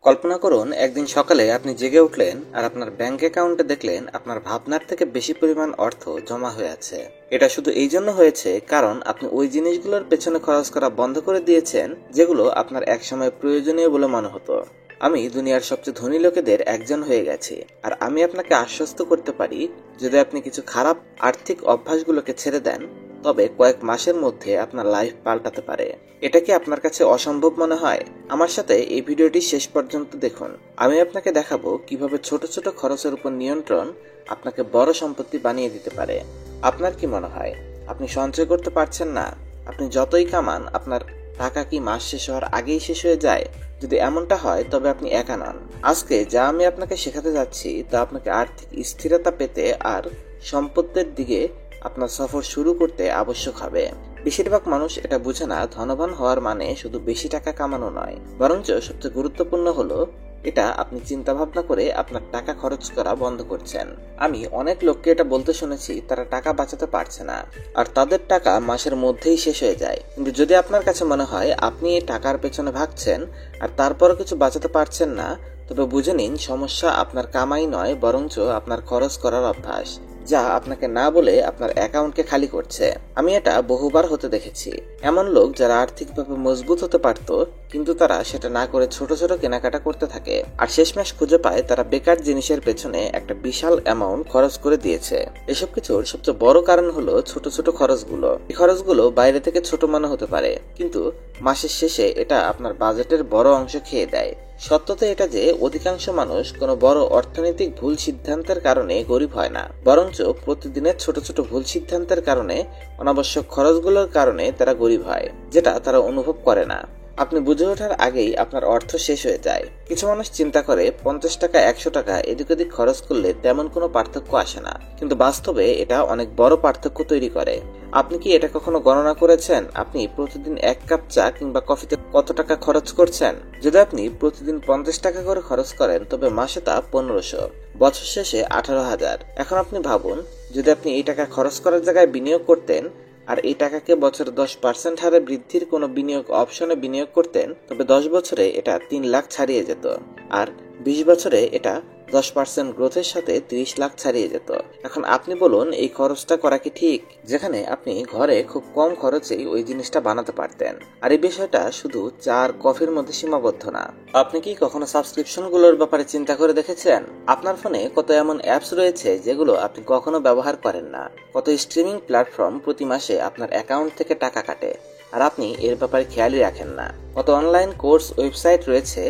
কল্পনা করুন একদিন সকালে আপনি জেগে উঠলেন আর আপনার ব্যাংক অ্যাকাউন্টে দেখলেন আপনার ভাবনার থেকে বেশি পরিমাণ অর্থ জমা হয়ে আছে। এটা শুধু এই জন্য হয়েছে কারণ আপনি ওই জিনিসগুলোর পেছনে খরচ করা বন্ধ করে দিয়েছেন যেগুলো আপনার একসময় প্রয়োজনীয় বলে মনে হতো। আমি দুনিয়ার সবচেয়ে ধনী লোকেদের একজন হয়ে গেছি, আর আমি আপনাকে আশ্বস্ত করতে পারি যদি আপনি কিছু খারাপ আর্থিক অভ্যাসগুলোকে ছেড়ে দেন তবে কয়েক মাসের মধ্যে আপনার লাইফ পাল্টাতে পারে। এটা কি আপনার কাছে অসম্ভব মনে হয়? আমার সাথে এই ভিডিওটি শেষ পর্যন্ত দেখুন। আমি আপনাকে দেখাবো কিভাবে ছোট ছোট খরচের উপর নিয়ন্ত্রণ আপনাকে বড় সম্পত্তি বানিয়ে দিতে পারে। আপনার কি মনে হয় আপনি সঞ্চয় করতে পারছেন না? আপনি যতই কামান আপনার টাকা কি মাস শেষ হওয়ার আগেই শেষ হয়ে যায়? যদি এমনটা হয় তবে আপনি একা নন। আজকে যা আমি আপনাকে শেখাতে যাচ্ছি তা আপনাকে আর্থিক স্থিরতা পেতে আর সম্পত্তির দিকে আপনার সফর শুরু করতে আবশ্যক হবে। বেশিরভাগ মানুষ এটা বুঝে না ধনবান হওয়ার মানে শুধু বেশি টাকা কামানো নয়, বরঞ্চ সবচেয়ে গুরুত্বপূর্ণ হলো এটা আপনি চিন্তা ভাবনা করে আপনার টাকা খরচ করা বন্ধ করছেন। আমি অনেক লোককে এটা বলতে শুনেছি তারা টাকা বাঁচাতে পারছে না আর তাদের টাকা মাসের মধ্যেই শেষ হয়ে যায়। কিন্তু যদি আপনার কাছে মনে হয় আপনি এই টাকার পেছনে ভাগছেন আর তারপরও কিছু বাঁচাতে পারছেন না, তবে বুঝে নিন সমস্যা আপনার কামাই নয় বরঞ্চ আপনার খরচ করার অভ্যাস, যা আপনাকে না বলে আপনার অ্যাকাউন্টকে খালি করছে। আমি এটা বহুবার হতে দেখেছি। এমন লোক যারা আর্থিকভাবে মজবুত হতে পারত কিন্তু তারা সেটা না করে ছোট ছোট কেনাকাটা করতে থাকে আর শেষমেশ খুঁজে পায় তারা বেকার জিনিসের পেছনে একটা বিশাল অ্যামাউন্ট খরচ করে দিয়েছে। এসব কিছুর সবচেয়ে বড় কারণ হলো ছোট ছোট খরচগুলো। এই খরচগুলো বাইরে থেকে ছোট মনে হতে পারে কিন্তু মাসের শেষে এটা আপনার বাজেটের বড় অংশ খেয়ে দেয়। সত্যতা এটা যে অধিকাংশ মানুষ কোনো বড় অর্থনৈতিক ভুল সিদ্ধান্তের কারণে গরিব হয় না, বরঞ্চ প্রতিদিনের ছোট ছোট ভুল সিদ্ধান্তের কারণে অনাবশ্যক খরচগুলোর কারণে তারা গরিব হয়, যেটা তারা অনুভব করে না। আপনি বুঝে ওঠার আগেই আপনার অর্থ শেষ হয়ে যায়। কিছু মানুষ চিন্তা করে 50 টাকা 100 টাকা এদিক ওদিক খরচ করলে তেমন কোনো পার্থক্য আসে না, কিন্তু বাস্তবে এটা অনেক বড় পার্থক্য তৈরি করে। আপনি কি এটা কখনো গণনা করেছেন আপনি প্রতিদিন 1 কাপ চা কিংবা কফিতে কত টাকা খরচ করছেন? যদি আপনি প্রতিদিন 50 টাকা করে খরচ করেন তবে মাসে তা 1500, বছর শেষে 18,000। এখন আপনি ভাবুন যদি আপনি এই টাকা খরচ করার জায়গায় বিনিয়োগ করতেন আর এই টাকাকে বছরে 10% হারে বৃদ্ধির কোনো বিনিয়োগ অপশনে বিনিয়োগ করতেন তবে 10 বছরে এটা 3 লাখ ছাড়িয়ে যেত, আর 20 বছরে এটা 10% গ্রোথের সাথে 30 লাখ ছাড়িয়ে যেত। এখন আপনি বলুন এই খরচটা করা কি ঠিক? যেখানে আপনি ঘরে খুব কম খরচেই ওই জিনিসটা বানাতে পারতেন। আর এই বিষয়টা শুধু চা আর কফির মধ্যে সীমাবদ্ধ না। আপনি কি কখনো সাবস্ক্রিপশনগুলোর ব্যাপারে চিন্তা করে দেখেছেন? আপনার ফোনে কত এমন অ্যাপস রয়েছে যেগুলো আপনি কখনো ব্যবহার করেন না? কত স্ট্রিমিং প্ল্যাটফর্ম প্রতি মাসে আপনার অ্যাকাউন্ট থেকে টাকা কাটে আর আপনি এর ব্যাপারে খেয়ালই রাখেন না? কত অনলাইন কোর্স ওয়েবসাইট রয়েছে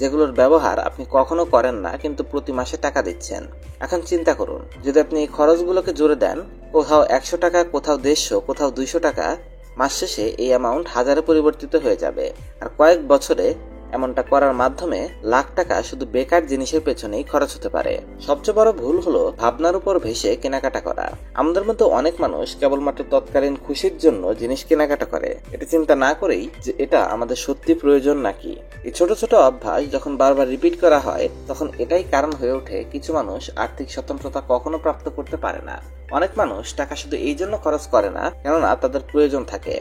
যেগুলোর ব্যবহার আপনি কখনো করেন না কিন্তু প্রতি মাসে টাকা দিচ্ছেন। এখন চিন্তা করুন যদি আপনি এই খরচগুলোকে জোরে দেন, কোথাও 100 টাকা, কোথাও 150, কোথাও 200 টাকা, মাস শেষে এই অ্যামাউন্ট হাজারে পরিবর্তিত হয়ে যাবে। আর কয়েক বছরে এমনটা করার মাধ্যমে লাখ টাকা শুধু বেকার জিনিসের পেছনেই খরচ হতে পারে। সবচেয়ে বড় ভুল হলো ভাবনার উপর ভেসে কেনাকাটা করা। আমাদের মধ্যে অনেক মানুষ কেবলমাত্র তৎকালীন খুশির জন্য জিনিস কেনাকাটা করে, এটা চিন্তা না করেই যে এটা আমাদের সত্যি প্রয়োজন নাকি। এই ছোট ছোট অভ্যাস যখন বারবার রিপিট করা হয় তখন এটাই কারণ হয়ে ওঠে কিছু মানুষ আর্থিক স্বতন্ত্রতা কখনো প্রাপ্ত করতে পারে না। অনেক মানুষ টাকা শুধু এই জন্য খরচ করে না কেননা তাদের প্রয়োজন থাকে,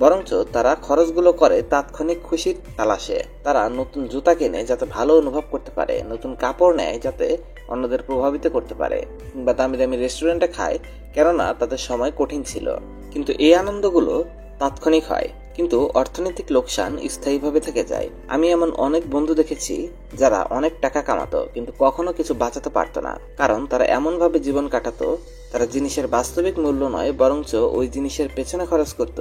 বরঞ্চ তারা খরচগুলো করে তাৎক্ষণিক খুশির তালাশে। তারা নতুন জুতা কেনে যাতে ভালো অনুভব করতে পারে, নতুন কাপড় নেয় যাতে অন্যদের প্রভাবিত করতে পারে, কিংবা দামি দামি রেস্টুরেন্টে খায় কেননা তাদের সময় কঠিন ছিল। কিন্তু এই আনন্দগুলো তাৎক্ষণিক হয় কিন্তু অর্থনৈতিক লোকসান স্থায়ীভাবে থেকে যায়। আমি এমন অনেক বন্ধু দেখেছি যারা অনেক টাকা কামাতো কিন্তু কখনো কিছু বাঁচাতে পারতো না, কারণ তারা এমন ভাবে জীবন কাটাতো তারা জিনিসের বাস্তবিক মূল্য নয় বরঞ্চ ওই জিনিসের পেছনে খরচ করত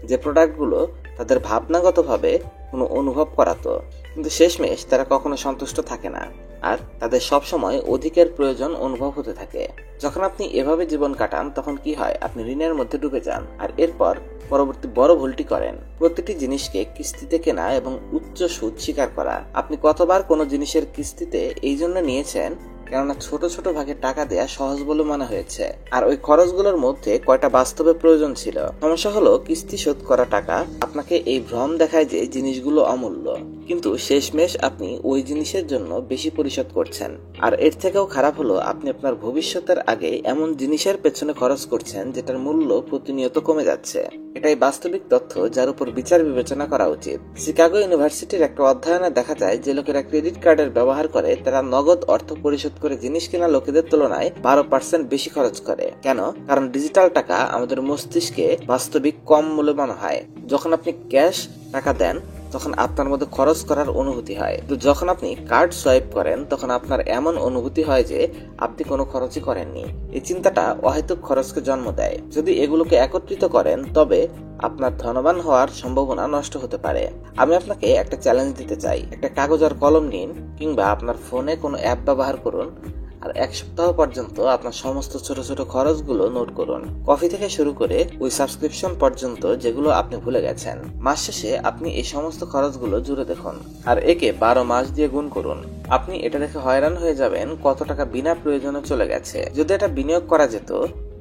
যে প্রোডাক্টগুলো তাদের ভাবনাগতভাবে কোনো অনুভব করাতো। কিন্তু শেষমেশ তারা কখনো সন্তুষ্ট থাকে না আর তাদের সবসময় অধিকের প্রয়োজন অনুভব হতে থাকে। যখন আপনি এভাবে জীবন কাটান তখন কি হয়, আপনি ঋণের মধ্যে ডুবে যান আর এরপর পরবর্তী বড় ভুলটি করেন প্রতিটি জিনিসকে কিস্তিতে কেনা এবং উচ্চ সুদ স্বীকার করা। আপনি কতবার কোনো জিনিসের কিস্তিতে এই জন্য নিয়েছেন কেননা ছোট ছোট ভাগে টাকা দেয়া সহজ বলে মনে হয়েছে, আর ওই খরচগুলোর মধ্যে কয়টা বাস্তবে প্রয়োজন ছিল। সমস্যা হলো কিস্তি শোধ করা টাকা আপনাকে এই ভ্রম দেখায় যে জিনিসগুলো অমূল্য, কিন্তু শেষমেশ আপনি ওই জিনিসের জন্য বেশি পরিশোধ করছেন। আর এর থেকেও খারাপ হলো আপনি আপনার ভবিষ্যতের আগে এমন জিনিসের পেছনে খরচ করছেন যেটার মূল্য প্রতিনিয়ত কমে যাচ্ছে। এটাই বাস্তবিক তথ্য যার উপর বিচার বিবেচনা করা উচিত। শিকাগো ইউনিভার্সিটির একটা অধ্যয়নে দেখা যায় যে লোকেরা ক্রেডিট কার্ডের ব্যবহার করে তারা নগদ অর্থ পরিশোধ করে জিনিস কেনা লোকেদের তুলনায় 12% বেশি খরচ করে। কেন? কারণ ডিজিটাল টাকা আমাদের মস্তিষ্কে বাস্তবিক কম মূল্যবান হয়। যখন আপনি ক্যাশ টাকা দেন তখন আপনার মধ্যে খরচ করার অনুভূতি হয়, তো যখন আপনি কার্ড সোয়াইপ করেন তখন আপনার এমন অনুভূতি হয় যে আপনি কোনো খরচই করেননি। এই চিন্তাটা অহেতুক খরচকে জন্ম দেয়। যদি এগুলোকে একত্রিত করেন তবে আপনার ধনবান হওয়ার সম্ভাবনা নষ্ট হতে পারে। আমি আপনাকে একটা চ্যালেঞ্জ দিতে চাই। একটা কাগজ আর কলম নিন কিংবা আপনার ফোনে কোনো অ্যাপ ব্যবহার করুন আর 1 সপ্তাহ পর্যন্ত আপনার সমস্ত ছোট ছোট খরচগুলো নোট করুন। কফি থেকে শুরু করে ওই সাবস্ক্রিপশন পর্যন্ত যেগুলো আপনি ভুলে গেছেন। মাস শেষে আপনি এই সমস্ত খরচগুলো জুড়ে দেখুন আর একে 12 মাস দিয়ে গুণ করুন। আপনি এটা দেখে হয়রান হয়ে যাবেন কত টাকা বিনা প্রয়োজনে চলে গেছে। যদি এটা বিনিয়োগ করা যেত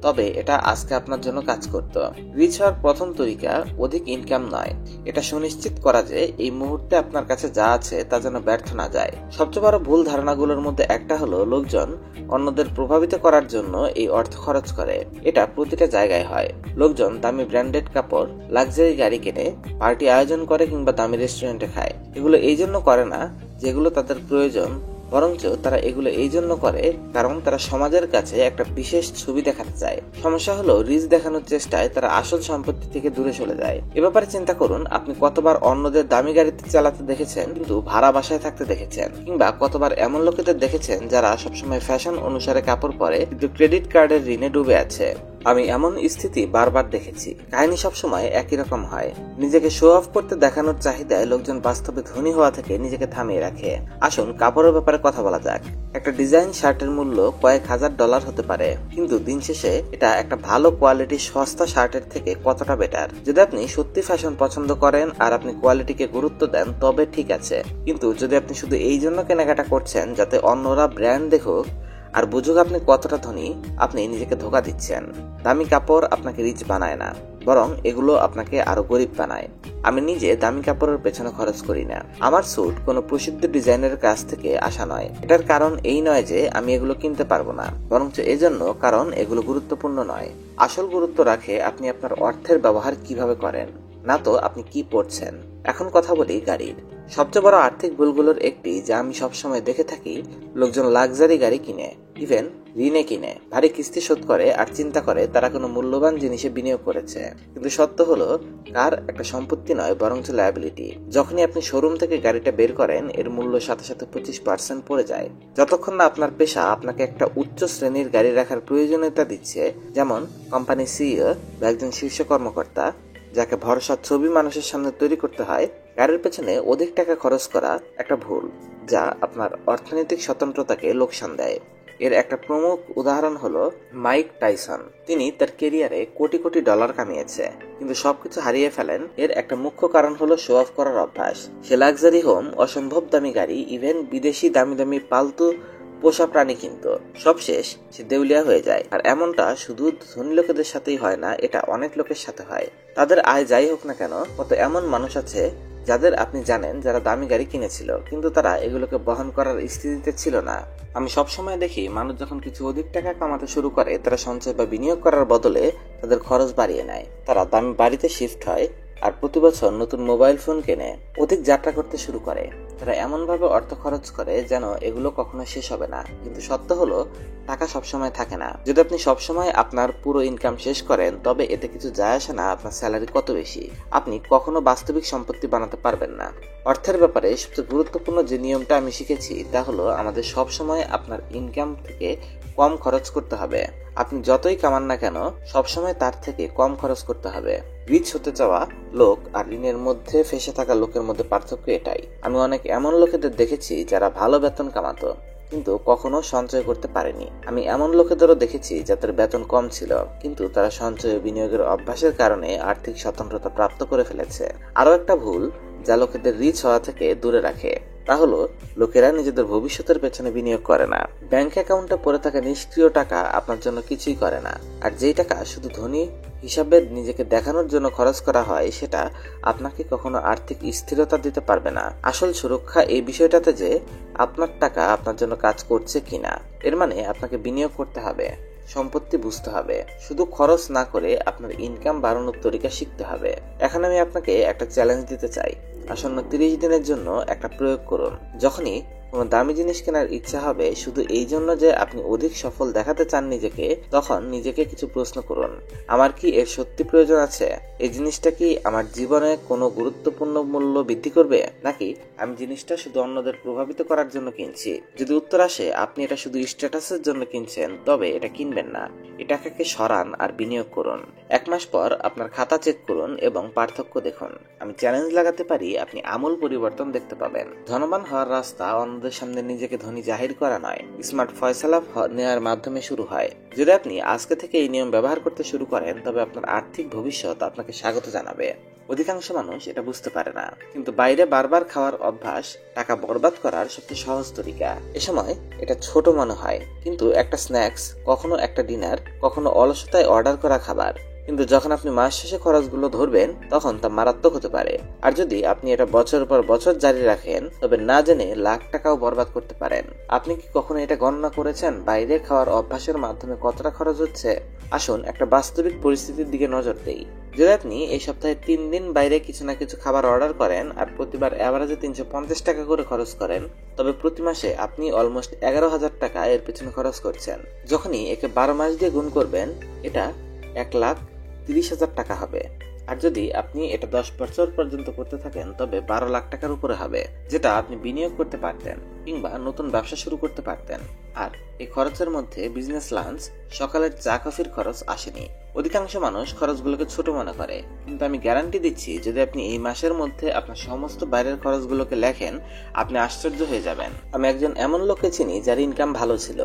তবে এটা আজকে আপনার জন্য কাজ করত। রিচ হওয়ার প্রথম তরিকা অধিক ইনকাম নয়, এটা সুনিশ্চিত করা যে এই মুহূর্তে আপনার কাছে যা আছে তা যেন ব্যর্থ না যায়। সবচেয়ে বড় ভুল ধারণাগুলোর মধ্যে একটা হলো লোকজন অন্যদের প্রভাবিত করার জন্য এই অর্থ খরচ করে। এটা প্রতিটা জায়গায় হয়। লোকজন দামি ব্র্যান্ডেড কাপড়, লাক্সারি গাড়ি কেনে, পার্টি আয়োজন করে কিংবা দামি রেস্টুরেন্টে খায়। এগুলো এই জন্য করে না যেগুলো তাদের প্রয়োজন, বরঞ্চ তারা এগুলো এই জন্য করে কারণ তারা সমাজের কাছে একটা বিশেষ ছবি দেখাতে চায়। সমস্যা হলো রিচ দেখানোর চেষ্টায় তারা আসল সম্পত্তি থেকে দূরে চলে যায়। এ ব্যাপারে চিন্তা করুন, আপনি কতবার অন্যদের দামি গাড়িতে চালাতে দেখেছেন কিন্তু ভাড়া বাসায় থাকতে দেখেছেন, কিংবা কতবার এমন লোকেদের দেখেছেন যারা সবসময় ফ্যাশন অনুসারে কাপড় পরে কিন্তু ক্রেডিট কার্ডের ঋণে ডুবে আছে। আমি এমন স্থিতি বারবার দেখেছি। কাহিনী সবসময় একই রকম হয়। নিজেকে শো অফ করতে দেখানোর চাহিদায় লোকজন বাস্তবে ধনী হওয়া থেকে নিজেকে থামিয়ে রাখে। আসুন কাপড়ের ব্যাপারে কথা বলা যাক। একটা ডিজাইন শার্টের মূল্য কয়েক $1000 হতে পারে, কিন্তু দিন শেষে এটা একটা ভালো কোয়ালিটির সস্তা শার্টের থেকে কতটা বেটার। যদি আপনি সত্যি ফ্যাশন পছন্দ করেন আর আপনি কোয়ালিটিকে গুরুত্ব দেন তবে ঠিক আছে, কিন্তু যদি আপনি শুধু এই জন্য কেনাকাটা করছেন যাতে অন্যরা ব্র্যান্ড দেখুক আর বুঝুক আপনি কতটা ধনী, আপনি নিজেকে ধোঁকা দিচ্ছেন। দামি কাপড় আপনাকে রিচ বানায় না, বরং এগুলো আপনাকে আরো গরিব বানায়। আমি নিজে দামি কাপড়ের পেছনে খরচ করি না। আমার স্যুট কোনো প্রসিদ্ধ ডিজাইনের কাছ থেকে আসা নয়। এটার কারণ এই নয় যে আমি এগুলো কিনতে পারবো না, বরঞ্চ এজন্য কারণ এগুলো গুরুত্বপূর্ণ নয়। আসল গুরুত্ব রাখে আপনি আপনার অর্থের ব্যবহার কিভাবে করেন, না তো আপনি কি পড়ছেন। এখন কথা বলি গাড়ির। সবচেয়ে বড় আর্থিক ভুলগুলোর একটি যা আমি সবসময় দেখে থাকি, লোকজন লাক্সারি গাড়ি কিনে, ইভেন ঋণে কিনে, ভারী কিস্তি শোধ করে আর চিন্তা করে তারা কোনো মূল্যবান জিনিসে বিনিয়োগ করেছে। কিন্তু সত্য হলো কার একটা সম্পত্তি নয় বরঞ্চ লায়াবিলিটি। যখনই আপনি শোরুম থেকে গাড়িটা বের করেন এর মূল্য সাথে সাথে 25% পড়ে যায়। যতক্ষণ না আপনার পেশা আপনাকে একটা উচ্চ শ্রেণীর গাড়ি রাখার প্রয়োজনীয়তা দিচ্ছে, যেমন কোম্পানি সিইও বা একজন শীর্ষ কর্মকর্তা যাকে ভরসার ছবি মানুষের সামনে তৈরি করতে হয়, গাড়ির পেছনে অধিক টাকা খরচ করা একটা ভুল যা আপনার অর্থনৈতিক স্বতন্ত্রতাকে লোকসান দেয়। এর একটা প্রমুখ উদাহরণ হলো মাইক টাইসন। তিনি তার ক্যারিয়ারে কোটি কোটি ডলার কামিয়েছে, কিন্তু সবকিছু হারিয়ে ফেলেন। এর একটা মুখ্য কারণ হলো শো অফ করার অভ্যাস। সে লাক্সারি হোম, অসম্ভব দামি গাড়ি, ইভেন বিদেশি দামি দামি পালতু পোষা প্রাণী কিনতো। সবশেষ সে দেউলিয়া হয়ে যায়। আর এমনটা শুধু ধনী লোকেদের সাথেই হয় না, এটা অনেক লোকের সাথে হয়। তাদের আয় যাই হোক না কেন, কত এমন মানুষ আছে যাদের আপনি জানেন যারা দামি গাড়ি কিনেছিল কিন্তু তারা এগুলোকে বহন করার স্থিতিতে ছিল না। আমি সবসময় দেখি মানুষ যখন কিছু অধিক টাকা কামাতে শুরু করে তারা সঞ্চয় বা বিনিয়োগ করার বদলে তাদের খরচ বাড়িয়ে নেয়। তারা দামি বাড়িতে শিফট হয় আর প্রতি বছর নতুন মোবাইল ফোন কেনে, অধিক যাত্রা করতে শুরু করে। তারা এমনভাবে অর্থ খরচ করে যেন এগুলো কখনো শেষ হবে না। কিন্তু সত্য হলো টাকা সবসময় থাকে না। যদি আপনি সবসময় আপনার পুরো ইনকাম শেষ করেন তবে এতে কিছু যায় আসে না আপনার স্যালারি কত বেশি। আপনি কখনো বাস্তবিক সম্পত্তি বানাতে পারবেন না। অর্থের ব্যাপারে সবচেয়ে গুরুত্বপূর্ণ যে নিয়মটা আমি শিখেছি তা হলো আমাদের সবসময় আপনার ইনকাম থেকে কম খরচ করতে হবে। আপনি যতই কামান না কেন সবসময় তার থেকে কম খরচ করতে হবে। রিচ হতে চাওয়া লোক আর ঋণের মধ্যে ফেসে থাকা লোকের মধ্যে পার্থক্য এটাই। আমি অনেক এমন লোকেদের দেখেছি যারা ভালো বেতন কামাতো কিন্তু কখনো সঞ্চয় করতে পারেনি। আমি এমন লোকেদেরও দেখেছি যাদের বেতন কম ছিল কিন্তু তারা সঞ্চয় বিনিয়োগের অভ্যাসের কারণে আর্থিক স্বতন্ত্রতা প্রাপ্ত করে ফেলেছে। আরো একটা ভুল যা লোকেদের রিচ হওয়া থেকে দূরে রাখে তা হলো লোকেরা নিজেদের ভবিষ্যতের পেছনে বিনিয়োগ করে না। ব্যাংক অ্যাকাউন্টে পড়ে থাকা নিষ্ক্রিয় টাকা আপনার জন্য কিছুই করে না। আর যেই টাকা শুধু ধনী হিসাবে নিজেকে দেখানোর জন্য খরচ করা হয়, সেটা আপনাকে কখনো আর্থিক স্থিরতা দিতে পারবে না। আসল সুরক্ষা এই বিষয়টাতে যে আপনার টাকা আপনার জন্য কাজ করছে কিনা। এর মানে আপনাকে বিনিয়োগ করতে হবে, সম্পত্তি বুঝতে হবে, শুধু খরচ না করে আপনার ইনকাম বাড়ানোর তরিকা শিখতে হবে। এখন আমি আপনাকে একটা চ্যালেঞ্জ দিতে চাই। আসন্ন 30 দিনের জন্য একটা প্রয়োগ করুন। যখনই কোনো দামি জিনিস কেনার ইচ্ছা হবে, শুধু এই জন্য যে আপনি অধিক সফল দেখাতে চান নিজেকে, তখন নিজেকে কিছু প্রশ্ন করুন। আমার কি এর সত্যি প্রয়োজন আছে? এই জিনিসটা কি আমার জীবনে কোনো গুরুত্বপূর্ণ মূল্য বৃদ্ধি করবে, নাকি আমি জিনিসটা শুধু অন্যদের প্রভাবিত করার জন্য কিনছি? যদি উত্তর আসে আপনি এটা শুধু স্ট্যাটাসের জন্য কিনছেন, তবে এটা কিনবেন না। এই টাকাকে সরান আর বিনিয়োগ করুন। 1 মাস পর আপনার খাতা চেক করুন এবং পার্থক্য দেখুন। আমি চ্যালেঞ্জ লাগাতে পারি, আপনি আমূল পরিবর্তন দেখতে পাবেন। ধনবান হওয়ার রাস্তা অন্যদের সামনে নিজেকে ধনী জাহির করা নয়, স্মার্ট ফয়সালা নেওয়ার মাধ্যমে শুরু হয়। যদি আপনি আজকে থেকে এই নিয়ম ব্যবহার করতে শুরু করেন, তবে আপনার আর্থিক ভবিষ্যৎ আপনাকে স্বাগত জানাবে। অধিকাংশ মানুষ এটা বুঝতে পারে না, কিন্তু বাইরে বারবার খাওয়ার অভ্যাস টাকা বরবাদ করার সবচেয়ে সহজ তরিকা। এ সময় এটা ছোট মনে হয়, কিন্তু একটা স্ন্যাক্স, কখনো একটা ডিনার, কখনো অলসতায় অর্ডার করা খাবার, কিন্তু যখন আপনি মাস শেষে খরচগুলো ধরবেন, তখন তা মারাত্মক হতে পারে। আর যদি আপনি এটা বছর পর বছর জারি রাখেন, তবে না জেনে লাখ টাকাও বরবাদ করতে পারেন। আপনি কি কখনো এটা গণনা করেছেন বাইরে খাওয়ার অভ্যাসের মাধ্যমে কতটা খরচ হচ্ছে? আসুন একটা বাস্তবিক পরিস্থিতির দিকে নজর দেই। যদি আপনি এই সপ্তাহে 3 দিন বাইরে কিছু না কিছু খাবার অর্ডার করেন আর প্রতিবার এভারেজে 350 টাকা করে খরচ করেন, তবে প্রতি মাসে আপনি অলমোস্ট 11,000 টাকা এর পেছনে খরচ করছেন। যখনই একে 12 মাস দিয়ে গুণ করবেন, এটা 1,30,000 টাকা হবে। আর যদি আপনি এটা 10 বছর পর্যন্ত করতে থাকেন, তবে 12 লাখ টাকার উপরে হবে, যেটা আপনি বিনিয়োগ করতে পারতেন কিংবা নতুন ব্যবসা শুরু করতে পারতেন। আর এই খরচের মধ্যে বিজনেস লাঞ্চ, সকালের চা কফির খরচ আসেনি। অধিকাংশ মানুষ খরচগুলোকে ছোট মনে করে, কিন্তু আমি গ্যারান্টি দিচ্ছি, যদি আপনি এই মাসের মধ্যে আপনার সমস্ত বাইরের খরচগুলোকে লেখেন, আপনি আশ্চর্য হয়ে যাবেন। আমি একজন এমন লোককে চিনি যার ইনকাম ভালো ছিল,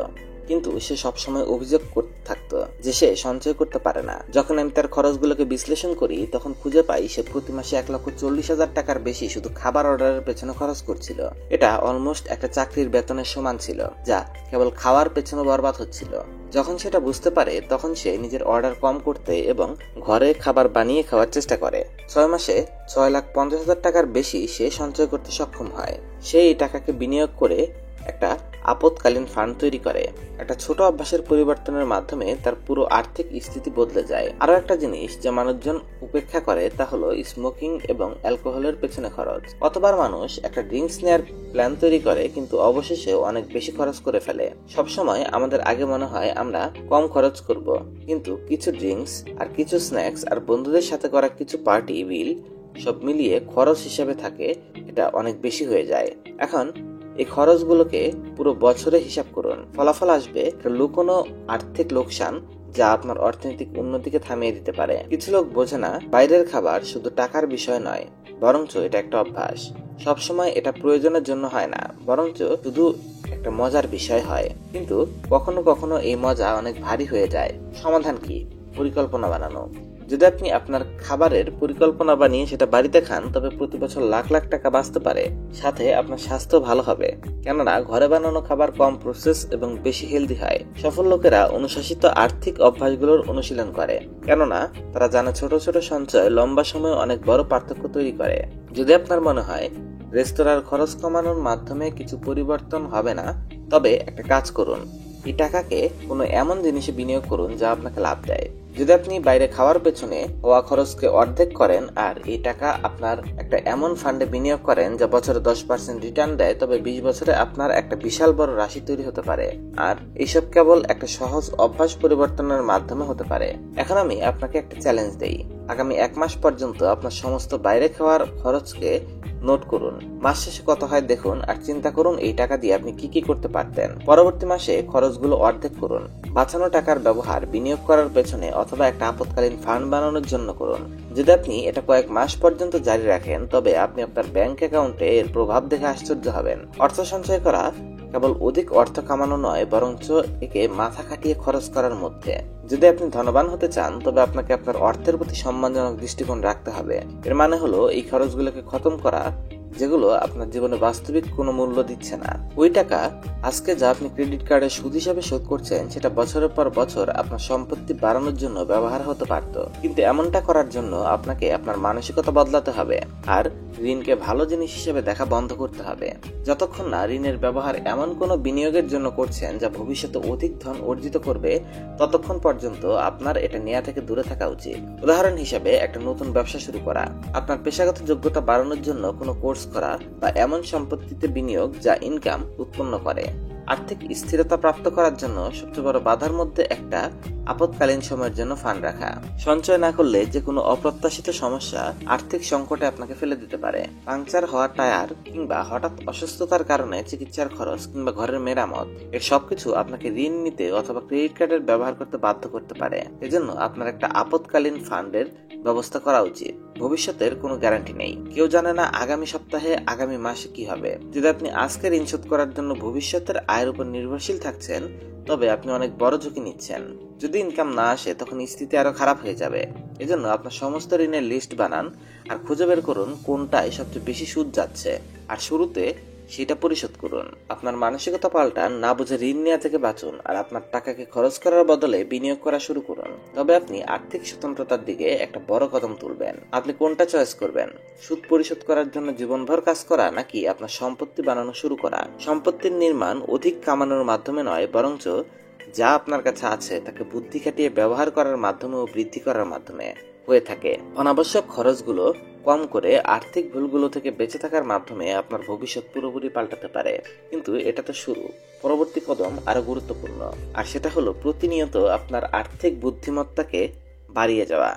কিন্তু সে সবসময় অভিযোগ করতে থাকতো যে সে সঞ্চয় করতে পারে না। যখন আমি তার খরচগুলোকে বিশ্লেষণ করি, তখন খুঁজে পাই সে প্রতি মাসে 1,40,000 টাকার বেশি শুধু খাবার অর্ডারের পেছনে খরচ করছিল। এটা অলমোস্ট একটা চাকরির বেতনের সমান ছিল, যা কেবল খাওয়ার পেছনে বরবাদ হচ্ছিল। যখন সেটা বুঝতে পারে, তখন সে নিজের অর্ডার কম করতে এবং ঘরে খাবার বানিয়ে খাওয়ার চেষ্টা করে। 6 মাসে 6,50,000 টাকার বেশি সে সঞ্চয় করতে সক্ষম হয়। সে এই টাকাকে বিনিয়োগ করে একটা আপৎকালীন ফান্ড তৈরি করে। একটা ছোট অভ্যাসের পরিবর্তনের মাধ্যমে তার পুরো আর্থিক স্থিতি বদলে যায়। আরো একটা জিনিস যা মানুষজন উপেক্ষা করে, তা হলো স্মোকিং এবং অ্যালকোহলের পেছনে খরচ। কতবার মানুষ একটা ড্রিঙ্কস নেয়ার প্ল্যান তৈরি করে, কিন্তু অবশেষে অনেক বেশি খরচ করে ফেলে। সবসময় আমাদের আগে মনে হয় আমরা কম খরচ করব, কিন্তু কিছু ড্রিঙ্কস আর কিছু স্ন্যাক্স আর বন্ধুদের সাথে করা কিছু পার্টি বিল সব মিলিয়ে খরচ হিসেবে থাকে এটা অনেক বেশি হয়ে যায়। এখন এই খরচগুলোকে পুরো বছরে হিসাব করুন। ফলাফল আসবে লুকোনো আর্থিক লোকসান, যা আপনার অর্থনৈতিক উন্নতিকে থামিয়ে দিতে পারে। কিছু লোক বোঝে না, বাইরের খাবার শুধু টাকার বিষয় নয়, বরঞ্চ এটা একটা অভ্যাস। সবসময় এটা প্রয়োজনের জন্য হয় না, বরঞ্চ শুধু একটা মজার বিষয় হয়। কিন্তু কখনো কখনো এই মজা অনেক ভারী হয়ে যায়। সমাধান কি? পরিকল্পনা বানানো। যদি আপনি আপনার খাবারের পরিকল্পনা বানিয়ে সেটা বাড়িতে খান, তবে প্রতি বছর লাখ লাখ টাকা বাঁচতে পারে। সাথে আপনার স্বাস্থ্য ভালো হবে, কেননা ঘরে বানানো খাবার কম প্রসেস এবং বেশি হেলদি হয়। সফল লোকেরা অনুশাসিত আর্থিক অভ্যাসগুলোর অনুশীলন করে, কেননা তারা জানে ছোট ছোট সঞ্চয় লম্বা সময়ে অনেক বড় পার্থক্য তৈরি করে। যদি আপনার মনে হয় রেস্তোরাঁর খরচ কমানোর মাধ্যমে কিছু পরিবর্তন হবে না, তবে একটা কাজ করুন, এই টাকাকে কোনো এমন জিনিসে বিনিয়োগ করুন যা আপনাকে লাভ দেয়। যদি আপনি বাইরে খাওয়ার পেছনে হওয়া খরচকে অর্ধেক করেন আর এই টাকা আপনার একটা এমন ফান্ডে বিনিয়োগ করেন যা বছরে 10% রিটার্ন দেয়, তবে 20 বছরে আপনার একটা বিশাল বড় রাশি তৈরি হতে পারে। আর এইসব কেবল একটা সহজ অভ্যাস পরিবর্তনের মাধ্যমে হতে পারে। এখন আমি আপনাকে একটা চ্যালেঞ্জ দেই। আগামী 1 মাস পর্যন্ত আপনার সমস্ত বাইরে খাওয়ার খরচকে নোট করুন। মাস শেষে কত হয় দেখুন আর চিন্তা করুন এই টাকা দিয়ে আপনি কি কি করতে পারতেন। পরবর্তী মাসে খরচগুলো অর্ধেক করুন। বাঁচানো টাকার ব্যবহার বিনিয়োগ করার পেছনে অথবা একটা আপৎকালীন ফান্ড বানানোর জন্য করুন। যদি আপনি এটা কয়েক মাস পর্যন্ত জারি রাখেন, তবে আপনি আপনার ব্যাংক অ্যাকাউন্টে এর প্রভাব দেখে আশ্চর্য হবেন। অর্থ সঞ্চয় করা কেবল অধিক অর্থ কামানো নয়, বরঞ্চ একে মাথা খাটিয়ে খরচ করার মধ্যে। যদি আপনি ধনবান হতে চান, তবে আপনাকে আপনার অর্থের প্রতি সম্মানজনক দৃষ্টিকোণ রাখতে হবে। এর মানে হলো এই খরচগুলোকে খতম করা যেগুলো আপনার জীবনে বাস্তবিক কোনো মূল্য দিচ্ছে না। ওই টাকা আজকে যা আপনি ক্রেডিট কার্ডের সুদ হিসাবে শোধ করছেন, সেটা বছরের পর বছর আপনার সম্পত্তি বাড়ানোর জন্য ব্যবহার হতে পারত। কিন্তু এমনটা করার জন্য আপনাকে আপনার মানসিকতা বদলাতে হবে আর ঋণকে ভালো জিনিস হিসেবে দেখা বন্ধ করতে হবে। যতক্ষণ না ঋণের ব্যবহার এমন কোনো বিনিয়োগের জন্য করছেন যা ভবিষ্যতে অধিক ধন অর্জিত করবে, ততক্ষণ পর্যন্ত আপনার এটা নেওয়া থেকে দূরে থাকা উচিত। উদাহরণ হিসেবে একটা নতুন ব্যবসা শুরু করা, আপনার পেশাগত যোগ্যতা বাড়ানোর জন্য কোনো কোর্স করা বা এমন সম্পত্তিতে বিনিয়োগ যা ইনকাম উৎপন্ন করে। আর্থিক স্থিরতা প্রাপ্ত করার জন্য সবচেয়ে বড় বাধার মধ্যে একটা আপৎকালীন সময়ের জন্য ফান্ড রাখা। সঞ্চয় না করলে যে কোনো অপ্রত্যাশিত সমস্যা আর্থিক সংকটে আপনাকে ফেলে দিতে পারে। পাংচার হওয়া টায়ার কিংবা হঠাৎ অসুস্থতার কারণে চিকিৎসার খরচ কিংবা ঘরের মেরামত, এর সবকিছু আপনাকে ঋণ নিতে অথবা ক্রেডিট কার্ডের ব্যবহার করতে বাধ্য করতে পারে। এজন্য আপনার একটা আপৎকালীন ফান্ডের ব্যবস্থা করা উচিত। ভবিষ্যতের কোনো গ্যারান্টি নেই, কেউ জানে না আগামী সপ্তাহে আগামী মাসে কি হবে। যদি আপনি আজকে ঋণ শোধ করার জন্য ভবিষ্যতের আয়ের উপর নির্ভরশীল থাকছেন, তবে আপনি অনেক বড় ঝুঁকি নিচ্ছেন। যদি ইনকাম না আসে, তখন স্থিতি আরো খারাপ হয়ে যাবে। এজন্য আপনার সমস্ত ঋণের লিস্ট বানান আর খুঁজে বের করুন কোনটায় সবচেয়ে বেশি সুদ যাচ্ছে, আর শুরুতে সেটা পরিশোধ করুন। আপনার মানসিকতা পাল্টান, না বুঝে ঋণ নেওয়া থেকে বাঁচুন আর আপনার টাকাকে খরচ করার বদলে বিনিয়োগ করা শুরু করুন। তবে আপনি আর্থিক স্বতন্ত্রতার দিকে একটা বড় কদম তুলবেন। আপনি কোনটা চয়েস করবেন? সুদ পরিশোধ করার জন্য জীবনভর কাজ করা, নাকি আপনার সম্পত্তি বানানো শুরু করা? সম্পত্তির নির্মাণ অধিক কামানোর মাধ্যমে নয়, বরঞ্চ যা আপনার কাছে আছে তাকে বুদ্ধি খাটিয়ে ব্যবহার করার মাধ্যমে ও বৃদ্ধি করার মাধ্যমে হয়ে থাকে। অনাবশ্যক খরচগুলো কম করে আর্থিক ভুলগুলো থেকে বেঁচে থাকার মাধ্যমে আপনার ভবিষ্যৎ পুরোপুরি পাল্টাতে পারে। কিন্তু এটা তো শুরু। পরবর্তী কদম আরো গুরুত্বপূর্ণ, আর সেটা হলো প্রতিনিয়ত আপনার আর্থিক বুদ্ধিমত্তাকে বাড়িয়ে যাওয়া।